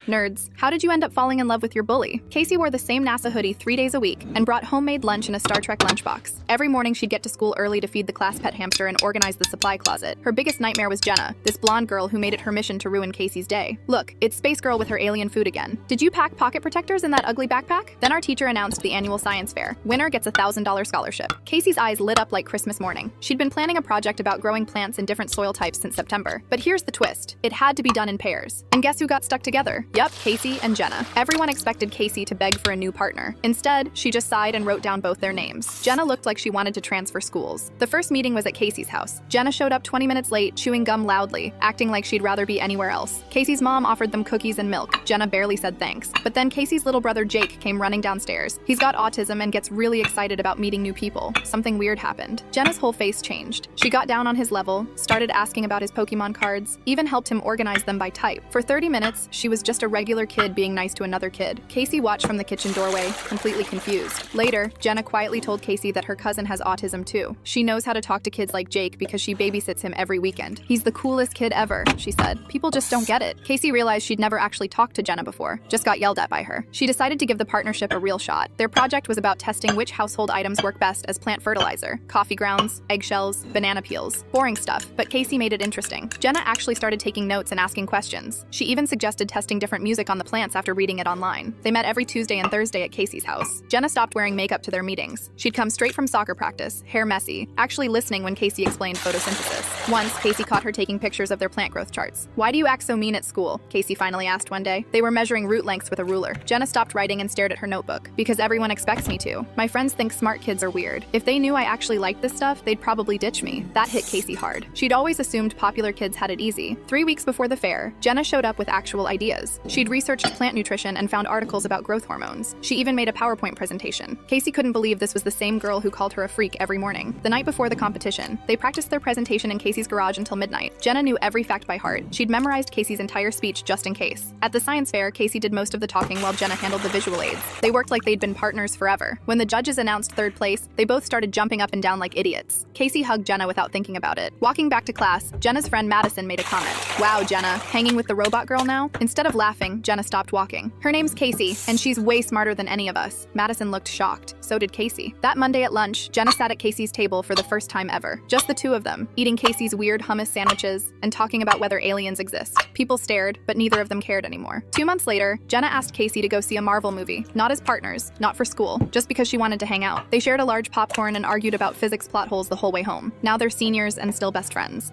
Nerds, how did you end up falling in love with your bully? Casey wore the same NASA hoodie 3 days a week and brought homemade lunch in a Star Trek lunchbox. Every morning she'd get to school early to feed the class pet hamster and organize the supply closet. Her biggest nightmare was Jenna, this blonde girl who made it her mission to ruin Casey's day. Look, it's Space Girl with her alien food again. Did you pack pocket protectors in that ugly backpack? Then our teacher announced the annual science fair. Winner gets a $1,000 scholarship. Casey's eyes lit up like Christmas morning. She'd been planning a project about growing plants in different soil types since September. But here's the twist. It had to be done in pairs. And guess who got stuck together? Yup, Casey and Jenna. Everyone expected Casey to beg for a new partner. Instead, she just sighed and wrote down both their names. Jenna looked like she wanted to transfer schools. The first meeting was at Casey's house. Jenna showed up 20 minutes late, chewing gum loudly, acting like she'd rather be anywhere else. Casey's mom offered them cookies and milk. Jenna barely said thanks. But then Casey's little brother Jake came running downstairs. He's got autism and gets really excited about meeting new people. Something weird happened. Jenna's whole face changed. She got down on his level, started asking about his Pokemon cards, even helped him organize them by type. For 30 minutes, she was just a regular kid being nice to another kid. Casey watched from the kitchen doorway, completely confused. Later, Jenna quietly told Casey that her cousin has autism too. She knows how to talk to kids like Jake because she babysits him every weekend. He's the coolest kid ever, she said. People just don't get it. Casey realized she'd never actually talked to Jenna before, just got yelled at by her. She decided to give the partnership a real shot. Their project was about testing which household items work best as plant fertilizer. Coffee grounds, eggshells, banana peels. Boring stuff, but Casey made it interesting. Jenna actually started taking notes and asking questions. She even suggested testing different music on the plants after reading it online. They met every Tuesday and Thursday at Casey's house. Jenna stopped wearing makeup to their meetings. She'd come straight from soccer practice, hair messy, actually listening when Casey explained photosynthesis. Once, Casey caught her taking pictures of their plant growth charts. "Why do you act so mean at school?" Casey finally asked one day. They were measuring root lengths with a ruler. Jenna stopped writing and stared at her notebook. "Because everyone expects me to. My friends think smart kids are weird. If they knew I actually liked this stuff, they'd probably ditch me." That hit Casey hard. She'd always assumed popular kids had it easy. 3 weeks before the fair, Jenna showed up with actual ideas. She'd researched plant nutrition and found articles about growth hormones. She even made a PowerPoint presentation. Casey couldn't believe this was the same girl who called her a freak every morning. The night before the competition, they practiced their presentation in Casey's garage until midnight. Jenna knew every fact by heart. She'd memorized Casey's entire speech just in case. At the science fair, Casey did most of the talking while Jenna handled the visual aids. They worked like they'd been partners forever. When the judges announced third place, they both started jumping up and down like idiots. Casey hugged Jenna without thinking about it. Walking back to class, Jenna's friend Madison made a comment. "Wow, Jenna, hanging with the robot girl now?" Instead of laughing, Jenna stopped walking. "Her name's Casey, and she's way smarter than any of us." Madison looked shocked. So did Casey. That Monday at lunch, Jenna sat at Casey's table for the first time ever. Just the two of them, eating Casey's weird hummus sandwiches and talking about whether aliens exist. People stared, but neither of them cared anymore. 2 months later, Jenna asked Casey to go see a Marvel movie, not as partners, not for school, just because she wanted to hang out. They shared a large popcorn and argued about physics plot holes the whole way home. Now they're seniors and still best friends.